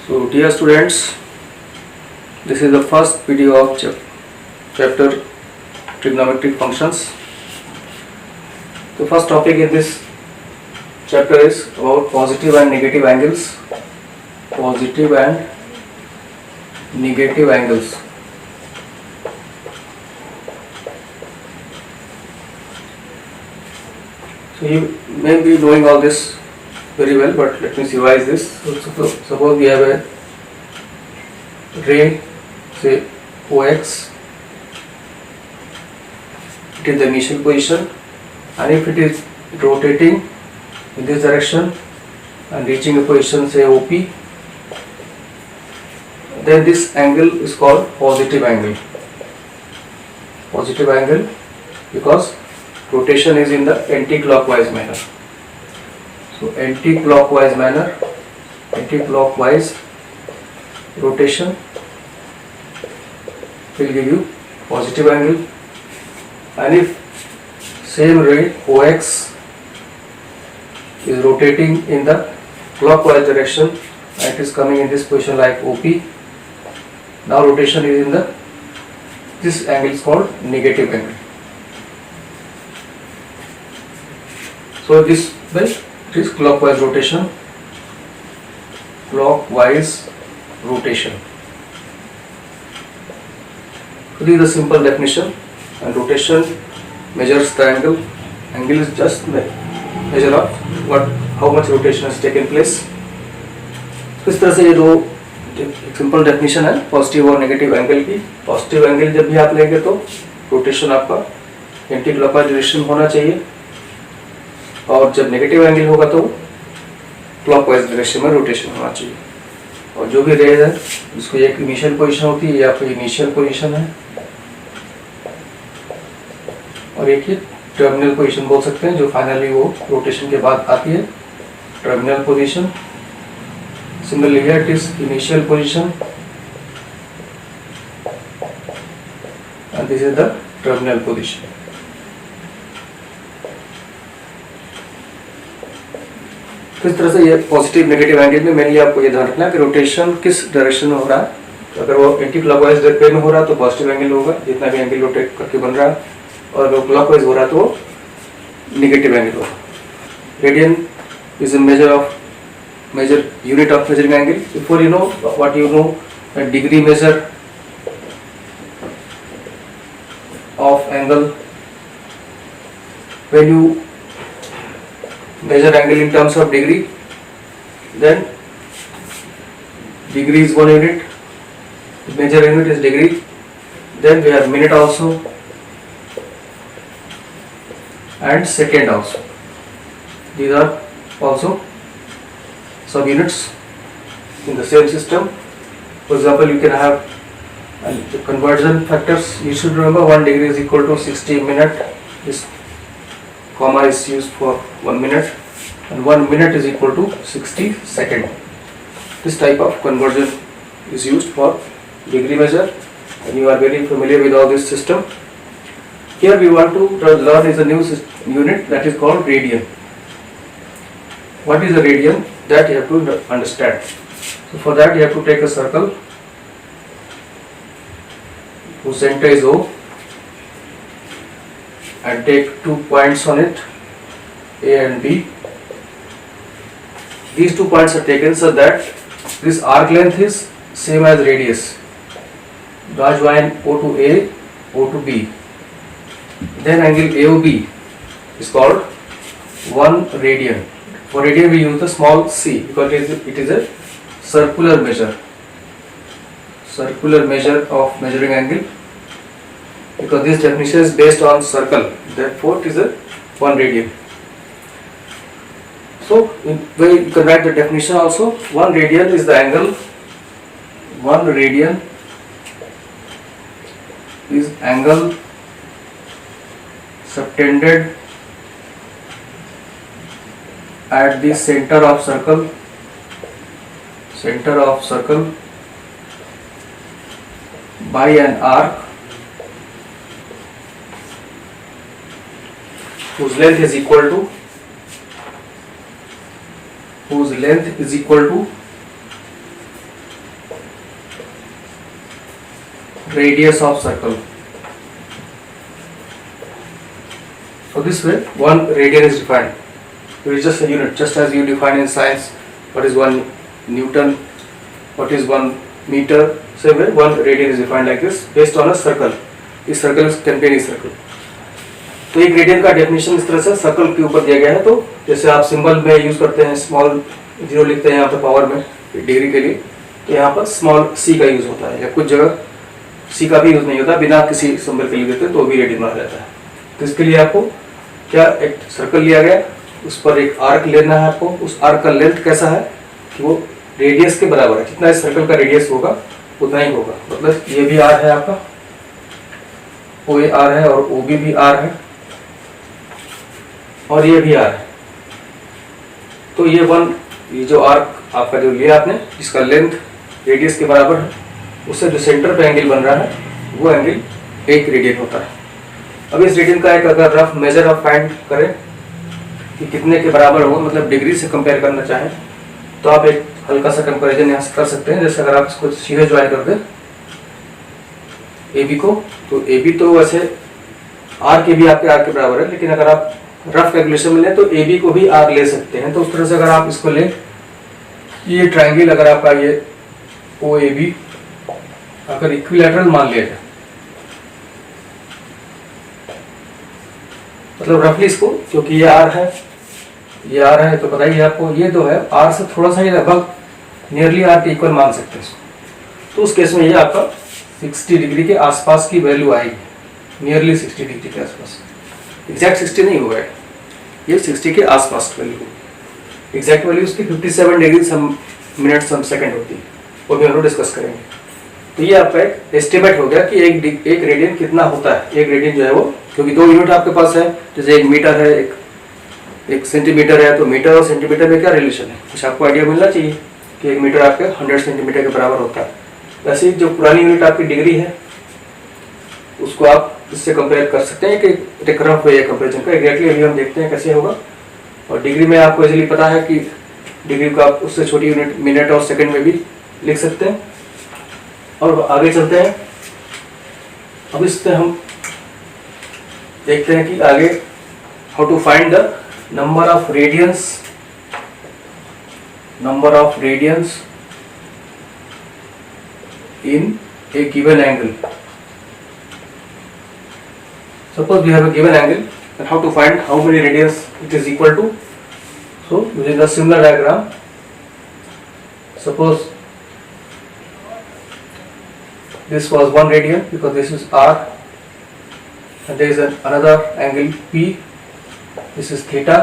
So dear students, this is the first video of chapter trigonometric functions. The first topic in this chapter is about positive and negative angles. Positive and negative angles. So you may be knowing all this very well, but let me revise this. So suppose we have a ray, say OX, it is the initial position, and if it is rotating in this direction and reaching a position say OP, then this angle is called positive angle. Positive angle because rotation is in the anti-clockwise manner. So anti-clockwise manner, anti-clockwise rotation will give you positive angle, and if same ray OX is rotating in the clockwise direction and it is coming in this position like OP, now rotation is in this angle is called negative angle. So this way it is clockwise rotation, clockwise rotation. So this is the simple definition, and rotation measures the angle. Angle is just measure of how much rotation has taken place. इस तरह से ये दो simple definition है positive और negative angle की. Positive angle जब भी आप लेंगे तो रोटेशन आपका एंटी क्लॉकवाइज डायरेक्शन होना चाहिए, और जब नेगेटिव एंगल होगा तो क्लॉकवाइज डायरेक्शन में रोटेशन होना चाहिए. और जो भी रेज है जिसको एक इनिशियल पोजीशन होती है या फिर इनिशियल पोजीशन है, और एक ही टर्मिनल पोजीशन बोल सकते हैं जो फाइनली वो रोटेशन के बाद आती है, terminal position. Similarly here it is initial position and this is the terminal position. तो इस तरह से ये पॉजिटिव नेगेटिव एंगल में मेनली आपको ये ध्यान रखना है कि रोटेशन किस डायरेक्शन में हो रहा है. तो अगर वो एंटी क्लॉकवाइज वे में हो रहा है तो पॉजिटिव एंगल होगा, जितना भी एंगल रोटेट करके बन रहा है, और अगर क्लॉकवाइज हो रहा है तो वो नेगेटिव एंगल होगा. Radian is a measure unit of measuring angle. Before you know what you know, a degree measure of angle. When you measure angle in terms of degree, then degree is one unit, measure unit is degree. Then we have minute also and second also. These are also sub units in the same system. For example, you can have the conversion factors. You should remember 1 degree is equal to 60 minute. This comma is used for 1 minute, and 1 minute is equal to 60 second. This type of conversion is used for degree measure, and you are very familiar with all this system. Here we want to learn is a new unit that is called radian. What is a radian? That you have to understand. So for that you have to take a circle whose center is O and take 2 points on it, A and B. These 2 points are taken so that this arc length is same as radius. Draw join O to A, O to B. Then angle AOB is called 1 radian. For radian we use the small c because it is a circular measure. Circular measure of measuring angle, because this definition is based on circle. Therefore, it is a 1 radian. So, you can write the definition also. 1 radian is the angle. 1 radian is angle subtended at the center of circle by an arc whose length is equal to whose length is equal to radius of circle. So this way, one radian is defined. It is just a unit, just as you define in science what is 1 Newton, what is 1 meter. Same way, one radian is defined like this based on a circle. इस circle contain इस circle. तो एक radian का definition इस तरह से circle के ऊपर दिया गया है. तो जैसे आप सिंबल में यूज करते हैं, स्मॉल जीरो लिखते हैं यहाँ पर पावर में डिग्री के लिए, तो यहाँ पर स्मॉल सी का यूज होता है, या कुछ जगह सी का भी यूज नहीं होता, बिना किसी सिंबल के लिख देते तो भी रेडियन बना जाता है. तो इसके लिए आपको क्या, एक सर्कल लिया गया, उस पर एक आर्क लेना है आपको. उस आर्क का लेंथ कैसा है कि वो रेडियस के बराबर है. जितना इस सर्कल का रेडियस होगा उतना ही होगा. मतलब ये भी आर है आपका, ओ ए आर है, और ओ बी भी आर है, और ये भी आर है. तो ये जो आर्क आपका जो लिया आपने, जिसका लेंथ रेडियस के बराबर है, उससे जो सेंटर पे एंगल बन रहा है वो एंगल एक रेडियन होता है. अब इस रेडियन का एक अगर रफ मेजर आप फाइंड करें कि कितने के बराबर होगा, मतलब डिग्री से कंपेयर करना चाहें, तो आप एक हल्का सा कंपैरिजन यहाँ से कर सकते हैं. जैसे अगर आप इसको सीधे ज्वाइन कर दें ए बी को, तो ए बी तो वैसे आर के भी आपके आर के बराबर है, लेकिन अगर आप रफ कैलकुलेशन में लें तो ए बी को भी आर ले सकते हैं. तो उस तरह से अगर आप इसको लें, ये ट्राइंगल अगर आपका ये ओ ए बी अगर इक्विलैटरल मान लिया जाए, मतलब रफली इसको, क्योंकि ये आर है, ये आर है, तो बताइए आपको ये तो है आर से थोड़ा सा ही लगभग नियरली आर के इक्वल मान सकते हैं इसको. तो उस केस में ये आपका 60 डिग्री के आसपास की वैल्यू आएगी, नियरली 60 डिग्री के आसपास. एग्जैक्ट 60 नहीं होगा, ये 60 के आसपास वैल्यू होगी. एग्जैक्ट वैल्यू उसकी 57 डिग्री सम मिनट सम सेकंड होती है, वो भी हम लोग डिस्कस करेंगे. तो ये आपका एक एस्टिमेट हो गया कि एक रेडियन कितना होता है. एक रेडियन जो है वो, क्योंकि दो यूनिट आपके पास है, जैसे एक मीटर है, एक सेंटीमीटर है, तो मीटर और सेंटीमीटर में क्या रिलेशन है, कुछ आपको आइडिया मिलना चाहिए कि एक मीटर आपके 100 सेंटीमीटर के बराबर होता है. वैसे जो पुरानी यूनिट आपकी डिग्री है, उसको आप इससे कंपेयर कर सकते हैं कि एक रफ वे कंपेरिजन का. एग्जैक्टली अभी हम देखते हैं कैसे होगा. और डिग्री में आपको इजीली पता है कि डिग्री को आप उससे छोटी यूनिट मिनट और सेकंड में भी लिख सकते हैं. और आगे चलते हैं. अब इससे हम देखते हैं कि आगे how to find the number of radians in a given angle. Suppose we have a given angle, and how to find how many radians it is equal to. So using a similar diagram, suppose this was 1 radian because this is r, and there is another angle p, this is theta.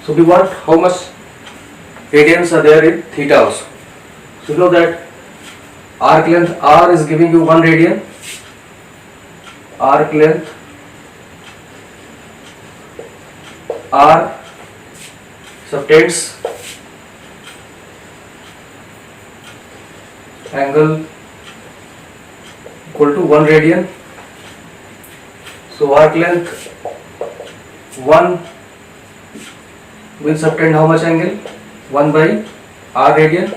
So we want how much radians are there in theta also. So you know that arc length r is giving you 1 radian. Arc length r subtends angle equal to 1 radian. So arc length 1 will subtend how much angle? 1 by r radian,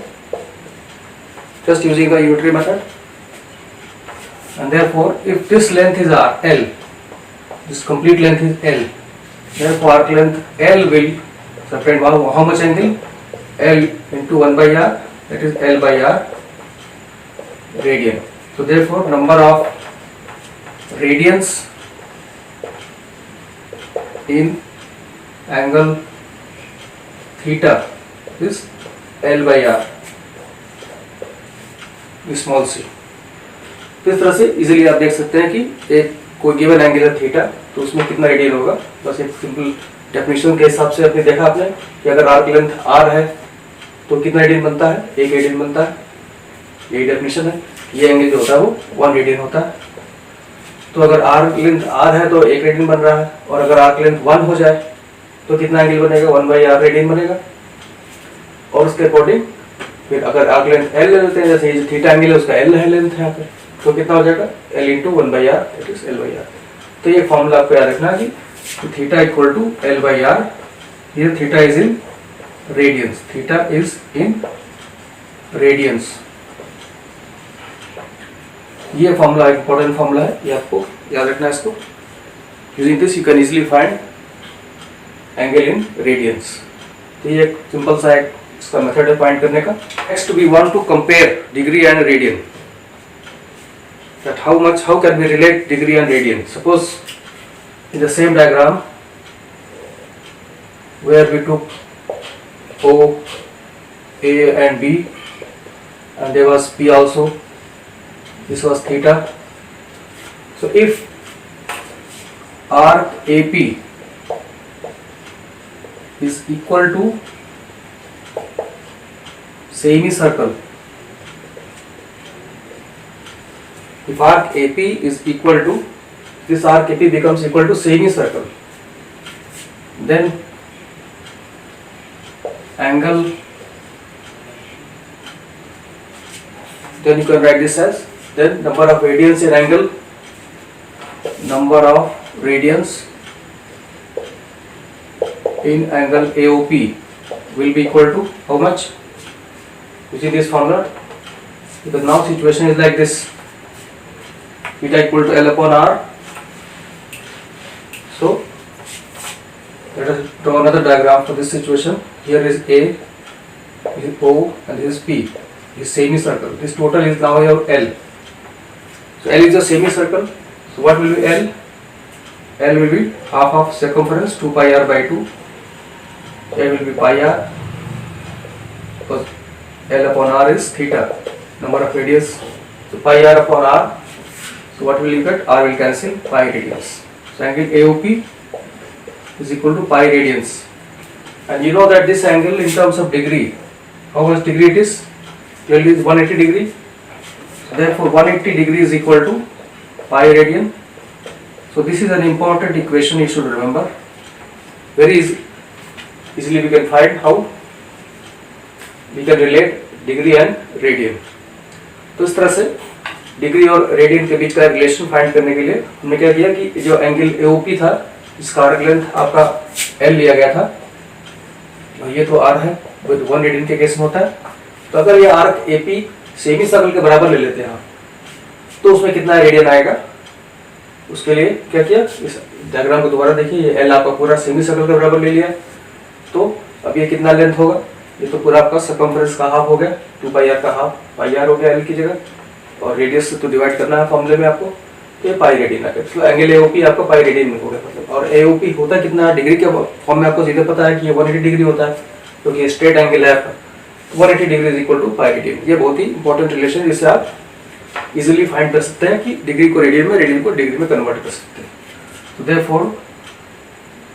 just using the unitary method. And therefore if this length is r, L, this complete length is L, therefore arc length L will subtend how much angle? L into 1 by r, that is L by r radian. So therefore number of radians in angle theta is L by r, small c. तो इस तरह से easily आप देख सकते हैं कि एक कोई गिवन एंगल है थीटा, तो उसमें कितना रेडियन होगा. बस एक सिंपल डेफिनेशन के हिसाब से आपने देखा आपने कि अगर आर्क लेंथ r है तो कितना रेडियन बनता है? 1 रेडियन बनता है. यही डेफिनेशन है. ये एंगल जो होता है वो 1 रेडियन होता है. तो अगर आर्क लेंथ r है तो 1 रेडियन बन रहा है, और अगर आर्क लेंथ 1 हो जाए तो कितना एंगल बनेगा? 1 बाई r रेडियन बनेगा. और उसके अकॉर्डिंग फिर अगर आर्क लेंथ L ले लेते हैं, जैसे ये थीटा एंगल है उसका L है लेंथ यहाँ पे, तो कितना हो जाएगा? L into 1 by r, that is L by r. तो ये फॉर्मूला आपको याद रखना है कि theta equal to L by r. Here theta is in radians, theta is in radians. ये फॉर्मूला इंपॉर्टेंट फॉर्मूला है, ये आपको याद रखना है इसको. Using this you can easily find angle in radians. तो ये एक सिंपल सा एक इसका मेथड है फाइंड करने का. Next we want to compare degree and radian. That how can we relate degree and radian? Suppose in the same diagram where we took O, A and B, and there was P also. This was theta. So if arc AP is equal to semicircle, if arc AP is equal to, this arc AP becomes equal to semicircle, then angle, then you can write this as, then number of radians in angle, number of radians in angle AOP will be equal to how much? Using this formula, because now situation is like this, theta equal to L upon R. So let us draw another diagram for this situation. Here is A, this is O, and this is P. This is semicircle. This total is now your L. So L is a semicircle. So what will be L? L will be half of circumference 2 pi r by 2. L will be pi r, because L upon R is theta, number of radius. So pi r upon R. So what will you get? R will cancel, pi radians. So angle AOP is equal to pi radians. And you know that this angle in terms of degree, how much degree it is? It is 180 degree. So therefore 180 degree is equal to pi radian. So this is an important equation you should remember. Very easily we can find how we can relate degree and radian. तो इस तरह से degree और radian के बीच का relation find करने के लिए हमने क्या किया कि जो एंगल AOP था, इसका आर्क लेंथ आपका L लिया गया था, और ये तो R है, वो 1 रेडियन के केस में होता है. तो अगर ये आर्क AP सेमी सर्कल के बराबर ले लेते हैं तो उसमें कितना रेडियन आएगा, उसके लिए क्या किया, इस डायग्राम को दोबारा देखिए. ये L आपका पूरा सेमी सर्कल के बराबर ले लिया, तो अब ये कितना लेंथ होगा, ये तो पूरा आपका सर्कमफ्रेंस का हाफ हो गया, 2 पाई आर का हाफ, पाई आर हो गया L की जगह, और रेडियस से तो डिवाइड करना है फॉर्मूले में आपको, ये पाई रेडियन आ गया. तो एंगल AOP आपका पाई रेडियन में हो गया मतलब. और AOP होता कितना है डिग्री के फॉर्म में, आपको सीधे पता है कि ये 180 डिग्री होता है, क्योंकि ये स्ट्रेट एंगल है आपका. 180 degree is equal to pi radian. ये बहुत ही इंपॉर्टेंट रिलेशन है, जिससे आप इजीली फाइंड कर सकते हैं कि डिग्री को रेडियन में, रेडियन को डिग्री में कन्वर्ट कर सकते हैं. तो therefore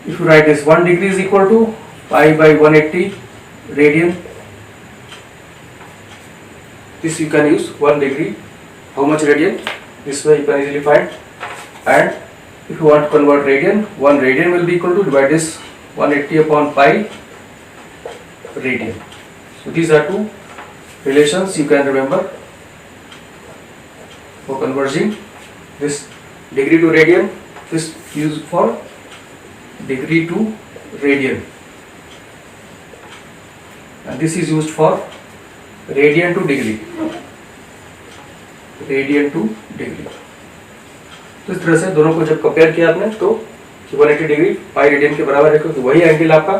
if you write this 1 degree is equal to pi by 180 radian, this you can use 1 degree. How much radian? This way you can easily find. And if you want to convert radian, 1 radian will be equal to, divide this 180 upon pi radian. So these are two relations you can remember for converging. This degree to radian, this used for degree to radian, and this is used for radian two degree, radian two degree. तो इस तरह से दोनों को जब compare किया आपने तो 180 डिग्री पाई रेडियन के बराबर है, क्योंकि वही एंगल आपका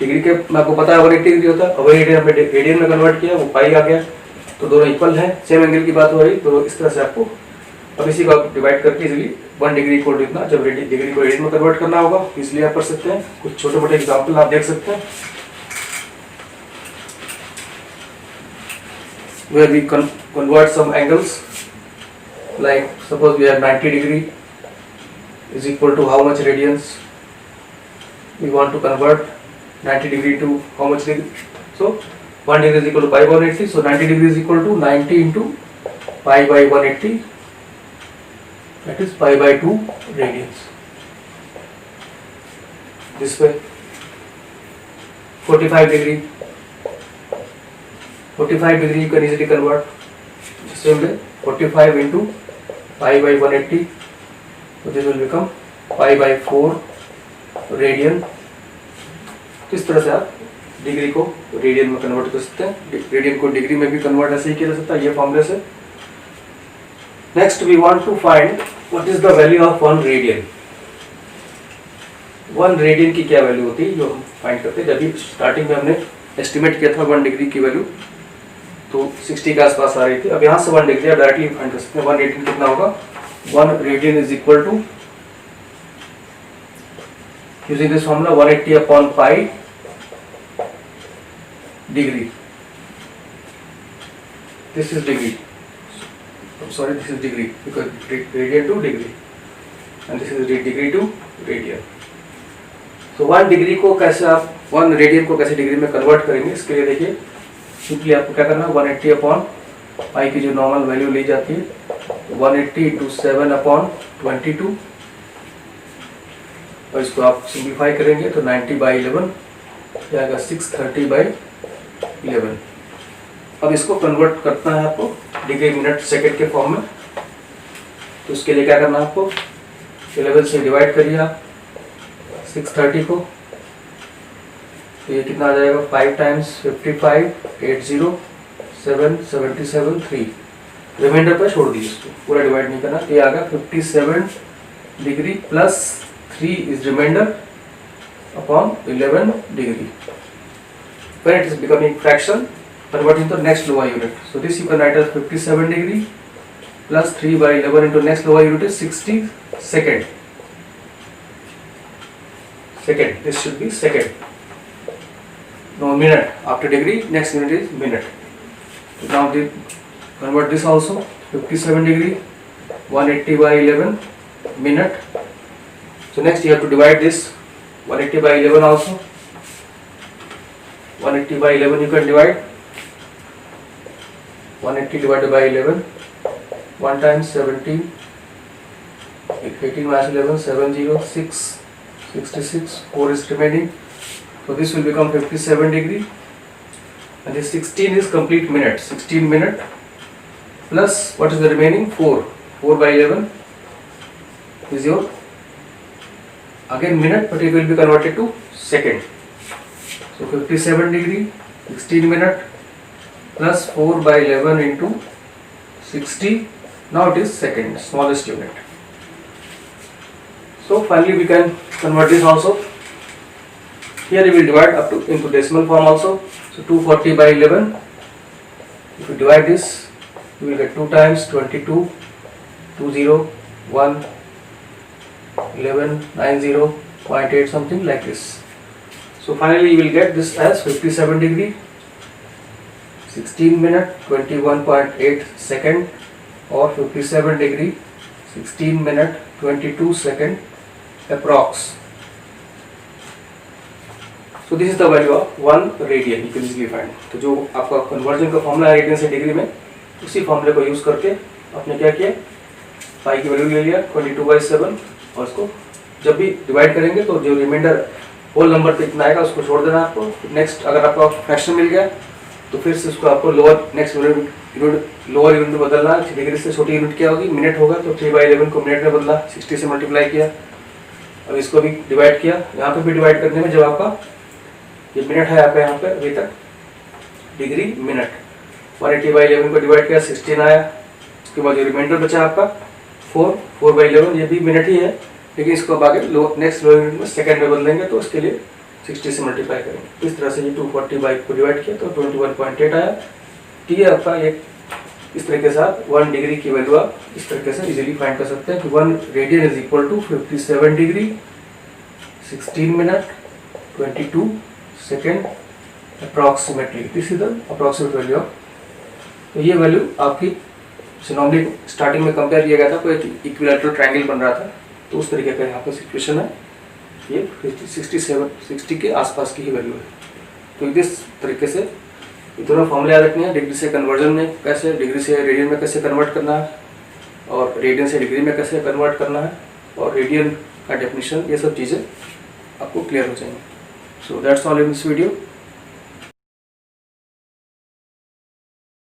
डिग्री के में आपको पता है 180 डिग्री होता है, और वही रेडियन हमने रेडियन में कन्वर्ट किया, वो पाई आ गया. तो दोनों इक्वल है, सेम एंगल की बात हो रही. तो इस तरह से आपको अब इसी को डिवाइड करके इजीली 1 डिग्री इक्वल टू इतना, जब डिग्री को रेडियन में कन्वर्ट करना होगा इसलिए आप कर सकते हैं. कुछ छोटे मोटे एग्जाम्पल आप देख सकते हैं where we convert some angles, like suppose we have 90 degree is equal to how much radians. We want to convert 90 degree to how much degree. So 1 degree is equal to pi by 180. So 90 degree is equal to 90 into pi by 180. That is pi by 2 radians. This way 45 degree. 45 degree you can easily convert. Same way 45 into pi by 180. So this will become pi by 4 radian. इस तरह से आप degree को radian में convert कर सकते हैं. Radian को डिग्री में भी कन्वर्ट ऐसे ही किया जा सकता है ये फॉर्मूले से. Next we want to find what is the value of 1 radian. 1 radian की क्या वैल्यू होती है जो हम फाइंड करते हैं। जब भी स्टार्टिंग में हमने एस्टिमेट किया था 1 डिग्री की वैल्यू तो 60 के आसपास आ रही थी। अब यहाँ से 1 डिग्री आप डायरेक्टली फाइंड कर सकते हैं। 1 रेडियन कितना होगा, 1 radian is equal to, using this formula, 180 upon pi degree. This is degree. I'm sorry, this is degree because radian to degree, and this is degree to radian. So 1 degree को कैसे आप 1 radian को कैसे degree में convert करेंगे, इसके लिए देखिए सिंपली आपको क्या करना है, 180 अपॉन पाई की जो नॉर्मल वैल्यू ली जाती है, 180 इंटू 7 अपॉन 22, और इसको आप सिंप्लीफाई करेंगे तो 90 बाई 11 जाएगा 630 बाई 11। अब इसको कन्वर्ट करना है आपको डिग्री मिनट सेकंड के फॉर्म में। तो उसके लिए क्या करना है आपको, 11 से डिवाइड करिए आप 630 को, तो ये कितना आ जाएगा, 5 टाइम्स 55, 80, 7, 77, 3। रिमाइंडर पर छोड़ दीजिए, इसको पूरा डिवाइड नहीं करना। ये आ गया 57 degree plus 3 is reminder upon 11 degree. When it is becoming fraction, convert into next lower unit. So this you can write as 57 degree plus 3 by 11 into next lower unit is 60 second. Second, this should be second. No, minute. After degree, next unit is minute. So now convert this also, 57 degree, 180 by 11 minute. So next you have to divide this 180 by 11 also. 180 by 11 you can divide. 180 divided by 11, 1 times 17, 18 minus 11, 70, 6, 66, 4 is remaining. So this will become 57 degree, and this 16 is complete minute. 16 minute plus what is the remaining, 4. 4 by 11 is your again minute, but it will be converted to second. So 57 degree, 16 minute plus 4 by 11 into 60. Now it is second, smallest unit. So finally we can convert this also. Here we will divide up to into decimal form also. So 240 by 11. If you divide this, you will get 2 times 22, 20, 1, 11, 90, 0.8 something like this. So finally you will get this as 57 degree, 16 minute, 21.8 second, or 57 degree, 16 minute, 22 second approx. So this is the value of 1 radian. You can easily find. तो जो आपका conversion का formula है radian से degree में, उसी फॉर्मूले को यूज करके आपने क्या किया, पाई की वैल्यू ले लिया 22/7, और उसको जब भी डिवाइड करेंगे तो जो रिमाइंडर होल नंबर पे इतना आएगा उसको छोड़ देना आपको। नेक्स्ट अगर आपको फ्रैक्शन मिल गया तो फिर से उसको आपको lower next unit lower unit में बदलना। डिग्री से छोटी यूनिट क्या होगी, मिनट होगा, तो 3/11 को मिनट में बदला, 60 से मल्टीप्लाई किया। अब इसको भी डिवाइड किया, यहाँ पे भी डिवाइड करने में जब आपका ये मिनट है आपका यहाँ पे अभी तक डिग्री मिनट, 180/11 को डिवाइड किया, 16 आया। उसके बाद जो रिमाइंडर बचा आपका 4/11, ये भी मिनट ही है, लेकिन इसको अब आगे नेक्स्ट लोअर यूनिट में सेकंड में बदलेंगे, तो उसके लिए 60 से मल्टीप्लाई करेंगे। इस तरह से ये 240 बाई को डिवाइड किया तो 21.8 आया। तो ये आपका एक इस तरीके से आप 1 डिग्री की वैल्यू आप इस तरीके से इजीली फाइंड कर सकते हैं कि 1 radian is equal to 57 degree, 16 minute, 22 second approximately. This is the approximate value of. तो ये वैल्यू आपकी नॉर्मली स्टार्टिंग में कंपेयर किया गया था, कोई इक्विलैटरल ट्रायंगल बन रहा था, तो उस तरीके का यहाँ पर सिचुएशन है। ये 60 के आसपास की ही वैल्यू है। तो इस तरीके से ये दोनों फॉर्मूले याद रखने हैं, डिग्री से कन्वर्जन में कैसे, डिग्री से रेडियन में कैसे कन्वर्ट करना है, और रेडियन से डिग्री में कैसे कन्वर्ट करना है, और रेडियन का डेफिनेशन, ये सब चीज़ें आपको क्लियर हो जाएंगी। So that's all in this video.